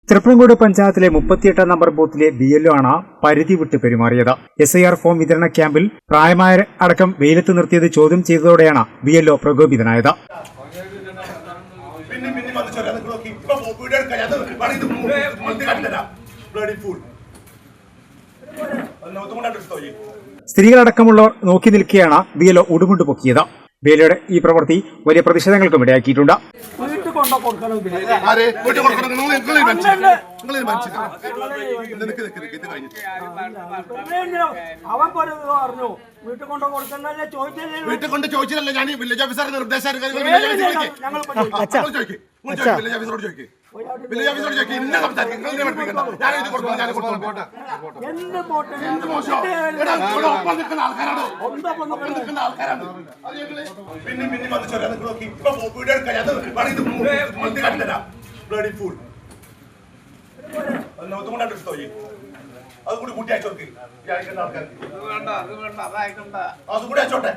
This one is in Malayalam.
തൃപ്രങ്കോട് പഞ്ചായത്തിലെ 38 നമ്പർ ബൂത്തിലെ BLO ആണ് പരിധി വിട്ട് പെരുമാറിയത്. SIR ഫോം വിതരണ ക്യാമ്പിൽ പ്രായമായവരെ അടക്കം വെയിലത്ത് നിർത്തിയത് ചോദ്യം ചെയ്തതോടെയാണ് BLO പ്രകോപിതനായത്. സ്ത്രീകളടക്കമുള്ളവർ നോക്കി നിൽക്കെയാണ് BLO ഉടുമുണ്ട് പൊക്കിയത്. BLOയുടെ ഈ പ്രവൃത്തി വലിയ പ്രതിഷേധങ്ങൾക്കും ഇടയാക്കിയിട്ടുണ്ട്. വീട്ടിൽ കൊണ്ട് ചോദിച്ചില്ല, ഞാൻ വില്ലേജ് ഓഫീസറുടെ നിർദ്ദേശം അതുകൂടി കൂട്ടി അയച്ചോർക്ക് അതുകൂടി അയച്ചോട്ടെ.